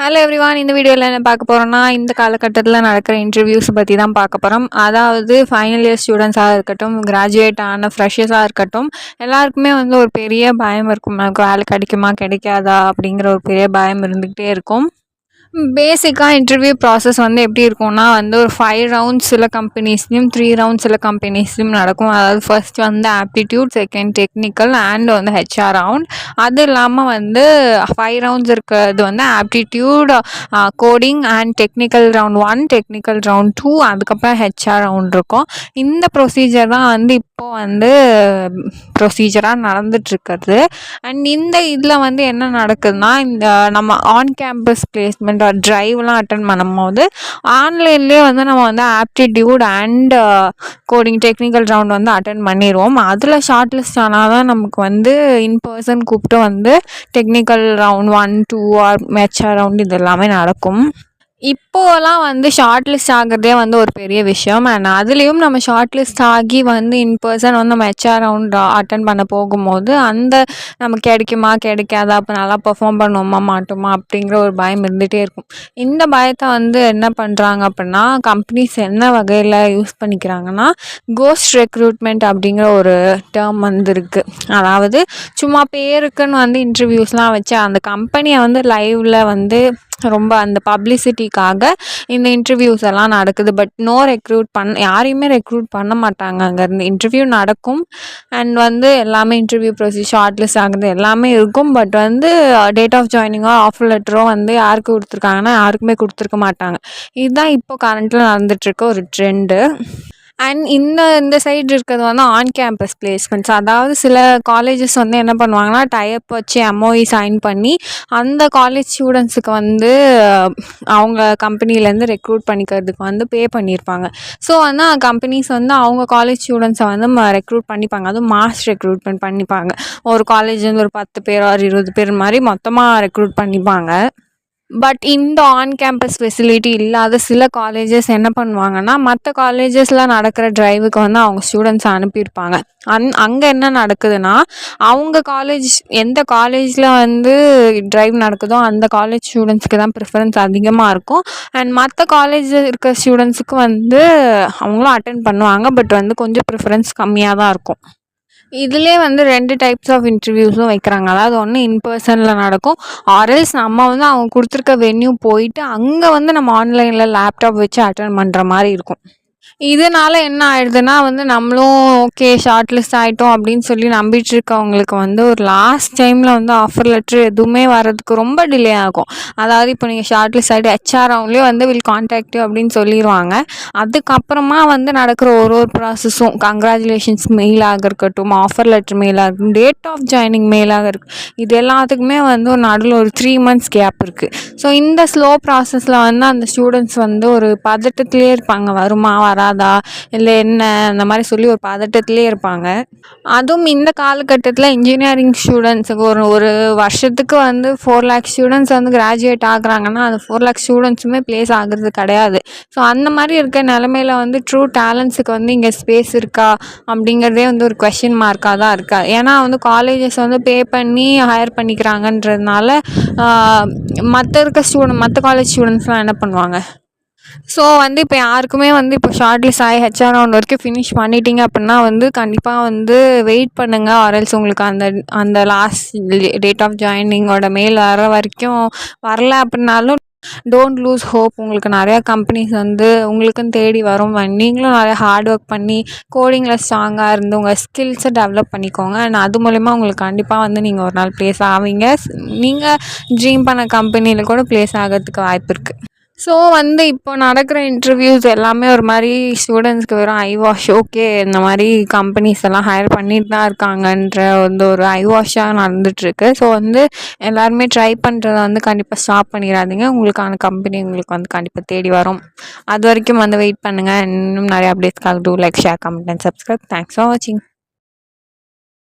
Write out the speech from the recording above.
Hello everyone. இந்த வீடியோவில் என்ன பார்க்க போகிறோம்னா, இந்த காலகட்டத்தில் நடக்கிற இன்டர்வியூஸ் பற்றி தான் பார்க்க போகிறோம். அதாவது ஃபைனல் இயர் ஸ்டூடெண்ட்ஸாக இருக்கட்டும், கிராஜுவேட் ஆன ஃப்ரெஷர்ஸாக இருக்கட்டும், எல்லாருக்குமே வந்து ஒரு பெரிய பயம் இருக்கும். நமக்கு வேலை கிடைக்குமா கிடைக்காதா அப்படிங்கிற ஒரு பெரிய பயம் இருந்துக்கிட்டே இருக்கும். பேசிக்காக இன்டர்வியூ ப்ராசஸ் வந்து எப்படி இருக்கும்னா வந்து ஒரு 5 ரவுண்ட்ஸ் சில கம்பெனிஸ்லையும் 3 ரவுண்ட்ஸ் சில கம்பெனிஸ்லையும் நடக்கும். அதாவது ஃபர்ஸ்ட் வந்து ஆப்டிடியூட், செகண்ட் டெக்னிக்கல் அண்ட் வந்து ஹெச்ஆர் ரவுண்ட். அது இல்லாமல் வந்து 5 ரவுண்ட்ஸ் இருக்கிறது வந்து aptitude, coding and technical round 1, technical round 2, அதுக்கப்புறம் ஹெச்ஆர் ரவுண்ட் இருக்கும். இந்த ப்ரொசீஜர் தான் வந்து இப்போது வந்து ப்ரொசீஜராக நடந்துட்டுருக்கிறது. அண்ட் இந்த இதில் வந்து என்ன நடக்குதுன்னா, இந்த நம்ம ஆன் கேம்பஸ் பிளேஸ்மெண்ட் ட்ரைவ்லாம் அட்டன் பண்ணும்போது ஆன்லைன்லேயே வந்து நம்ம வந்து aptitude and coding technical round வந்து அட்டன் பண்ணிடுவோம். அதில் ஷார்ட் லிஸ்ட் ஆனால் தான் நமக்கு வந்து இன்பர்சன் கூப்பிட்டு வந்து technical round 1, 2 or HR round இது எல்லாமே நடக்கும். இப்போலாம் வந்து ஷார்ட் லிஸ்ட் ஆகிறதே வந்து ஒரு பெரிய விஷயம். அண்ட் அதுலேயும் நம்ம ஷார்ட் லிஸ்ட் ஆகி வந்து இன்பர்சன் வந்து நம்ம ஹெச்ஆர் ரவுண்ட் அட்டன் பண்ண போகும்போது அந்த நமக்கு கிடைக்குமா கிடைக்காதா, அப்போ நல்லா பெர்ஃபார்ம் பண்ணுவோமா மாட்டோமா அப்படிங்கிற ஒரு பயம் இருந்துகிட்டே இருக்கும். இந்த பயத்தை வந்து என்ன பண்ணுறாங்க அப்படின்னா, கம்பெனிஸ் என்ன வகையில் யூஸ் பண்ணிக்கிறாங்கன்னா, கோஸ்ட் ரெக்ரூட்மெண்ட் அப்படிங்கிற ஒரு டேர்ம் வந்து இருக்குது. அதாவது சும்மா பேருக்குன்னு வந்து இன்டர்வியூஸ்லாம் வச்சு அந்த கம்பெனியை வந்து லைவில் வந்து ரொம்ப அந்த பப்ளிசிட்டிக்காக இந்த இன்டர்வியூஸ் எல்லாம் நடக்குது. பட் யாரையுமே ரெக்ரூட் பண்ண மாட்டாங்க. அங்கேருந்து இன்டர்வியூ நடக்கும் அண்ட் வந்து எல்லாமே இன்டர்வியூ ப்ரொசீஜர், ஷார்ட் லிஸ்ட் ஆகுது எல்லாமே இருக்கும். பட் வந்து டேட் ஆஃப் ஜாயினிங்கோ ஆஃபர் லெட்டரோ வந்து யாருக்கு கொடுத்துருக்காங்கன்னா யாருக்குமே கொடுத்துருக்க மாட்டாங்க. இதுதான் இப்போ கரண்ட்டில் நடந்துகிட்ருக்க ஒரு ட்ரெண்டு. அண்ட் இந்த சைடு இருக்கிறது வந்து ஆன் கேம்பஸ் பிளேஸ்மெண்ட்ஸ். அதாவது சில காலேஜஸ் வந்து என்ன பண்ணுவாங்கன்னா, டைப் வச்சு எம்ஓஇ சைன் பண்ணி அந்த காலேஜ் ஸ்டூடெண்ட்ஸுக்கு வந்து அவங்க கம்பெனிலேருந்து ரெக்ரூட் பண்ணிக்கிறதுக்கு வந்து பே பண்ணியிருப்பாங்க. ஸோ வந்து கம்பெனிஸ் வந்து அவங்க காலேஜ் ஸ்டூடெண்ட்ஸை வந்து ரெக்ரூட் பண்ணிப்பாங்க. அதுவும் மாஸ் ரெக்ரூட்மெண்ட் பண்ணிப்பாங்க. ஒரு காலேஜ்லேருந்து ஒரு 10 பேர் ஒரு 20 பேர் மாதிரி மொத்தமாக ரெக்ரூட் பண்ணிப்பாங்க. பட் இந்த ஆன் கேம்பஸ் ஃபெசிலிட்டி இல்லாத சில காலேஜஸ் என்ன பண்ணுவாங்கன்னா, மற்ற காலேஜஸில் நடக்கிற ட்ரைவுக்கு வந்து அவங்க ஸ்டூடெண்ட்ஸை அனுப்பியிருப்பாங்க. அங்கே என்ன நடக்குதுன்னா, அவங்க காலேஜ் எந்த காலேஜில் வந்து ட்ரைவ் நடக்குதோ அந்த காலேஜ் ஸ்டூடெண்ட்ஸ்க்கு தான் ப்ரிஃபரன்ஸ் அதிகமாக இருக்கும். அண்ட் மற்ற காலேஜில் இருக்க ஸ்டூடெண்ட்ஸுக்கு வந்து அவங்களும் அட்டென்ட் பண்ணுவாங்க. பட் வந்து கொஞ்சம் ப்ரிஃபரன்ஸ் கம்மியாக தான் இருக்கும். இதிலே வந்து 2 டைப்ஸ் ஆஃப் இன்டர்வியூஸும் வைக்கிறாங்க. அதாவது ஒன்று இன்பர்சனில் நடக்கும், ஆர்எல்ஸ் நம்ம வந்து அவங்க கொடுத்துருக்க வென்யூ போயிட்டு அங்கே வந்து நம்ம ஆன்லைனில் லேப்டாப் வச்சு அட்டென்ட் பண்ணுற மாதிரி இருக்கும். இதனால என்ன ஆயிடுதுன்னா வந்து நம்மளும் ஓகே ஷார்ட் லிஸ்ட் ஆகிட்டோம் அப்படின்னு சொல்லி நம்பிட்டு இருக்கவங்களுக்கு வந்து ஒரு லாஸ்ட் டைமில் வந்து ஆஃபர் லெட்ரு எதுவுமே வர்றதுக்கு ரொம்ப டிலே ஆகும். அதாவது இப்போ நீங்கள் ஷார்ட் லிஸ்ட் ஆகிட்டு ஹெச்ஆர் அவங்களே வந்து வில் கான்டாக்ட் யூ அப்படின்னு சொல்லிடுவாங்க. அதுக்கப்புறமா வந்து நடக்கிற ஒரு ப்ராசஸும் கங்க்ராச்சுலேஷன்ஸ் மெயிலாக இருக்கட்டும், ஆஃபர் லெட்ரு மெயிலாக இருக்கட்டும், டேட் ஆஃப் ஜாயினிங் மெயிலாக இருக்கும், இது எல்லாத்துக்குமே வந்து ஒரு நடுவில் ஒரு 3 months கேப் இருக்குது. ஸோ இந்த ஸ்லோ ப்ராசஸில் வந்து அந்த ஸ்டூடெண்ட்ஸ் வந்து ஒரு பதட்டத்திலே இருப்பாங்க. வருமா வராதா இல்லை என்ன அந்த மாதிரி சொல்லி ஒரு பதட்டத்திலே இருப்பாங்க. அதுவும் இந்த காலகட்டத்தில் இன்ஜினியரிங் ஸ்டூடெண்ட்ஸுக்கு ஒரு வருஷத்துக்கு வந்து 4 lakh ஸ்டூடெண்ட்ஸ் வந்து கிராஜுவேட் ஆகுறாங்கன்னா அந்த 4 lakh ஸ்டூடெண்ட்ஸுமே ப்ளேஸ் ஆகுறது கிடையாது. ஸோ அந்த மாதிரி இருக்க நிலமையில வந்து ட்ரூ டேலண்ட்ஸுக்கு வந்து இங்கே ஸ்பேஸ் இருக்கா அப்படிங்கிறதே வந்து ஒரு கொஷின் மார்க்காக தான் இருக்கா. ஏன்னா வந்து காலேஜஸ் வந்து பே பண்ணி ஹையர் பண்ணிக்கிறாங்கன்றதுனால மற்ற காலேஜ் ஸ்டூடெண்ட்ஸ்லாம் என்ன பண்ணுவாங்க. ஸோ வந்து இப்போ யாருக்குமே வந்து இப்போ ஷார்ட் லிஸ்ட் ஆகி ஹெச்ஆர் ரவுண்ட் வரைக்கும் ஃபினிஷ் பண்ணிட்டீங்க அப்படின்னா வந்து கண்டிப்பாக வந்து வெயிட் பண்ணுங்கள். ஆர்எல்ஸ் உங்களுக்கு அந்த லாஸ்ட் டேட் ஆஃப் ஜாயினிங்கோட மெயில் வர வரைக்கும் வரல அப்படின்னாலும் டோன்ட் லூஸ் ஹோப். உங்களுக்கு நிறையா கம்பெனிஸ் வந்து உங்களுக்குன்னு தேடி வரும். நீங்களும் நிறையா ஹார்ட் ஒர்க் பண்ணி கோடிங்கில் ஸ்ட்ராங்காக இருந்து உங்கள் ஸ்கில்ஸை டெவலப் பண்ணிக்கோங்க. அண்ட் அது மூலிமா உங்களுக்கு கண்டிப்பாக வந்து நீங்கள் ஒரு நாள் ப்ளேஸ் ஆவீங்க. நீங்கள் ட்ரீம் பண்ண கம்பெனியில் கூட ப்ளேஸ் ஆகிறதுக்கு வாய்ப்பு இருக்குது. ஸோ வந்து இப்போ நடக்கிற இன்டர்வியூஸ் எல்லாமே ஒரு மாதிரி ஸ்டூடெண்ட்ஸ்க்கு வெறும் ஐ வாஷ். ஓகே இந்த மாதிரி கம்பெனிஸ் எல்லாம் ஹையர் பண்ணிட்டு தான் இருக்காங்கன்ற வந்து ஒரு ஐ வாஷாக நடந்துகிட்ருக்கு. ஸோ வந்து எல்லாருமே ட்ரை பண்ணுறத வந்து கண்டிப்பாக ஸ்டாப் பண்ணிடாதீங்க. உங்களுக்கான கம்பெனி உங்களுக்கு வந்து கண்டிப்பாக தேடி வரும். அது வரைக்கும் வந்து வெயிட் பண்ணுங்கள். இன்னும் நிறைய அப்டேட்ஸ்க்காக do like, share, comment and subscribe. Thanks for வாட்சிங்.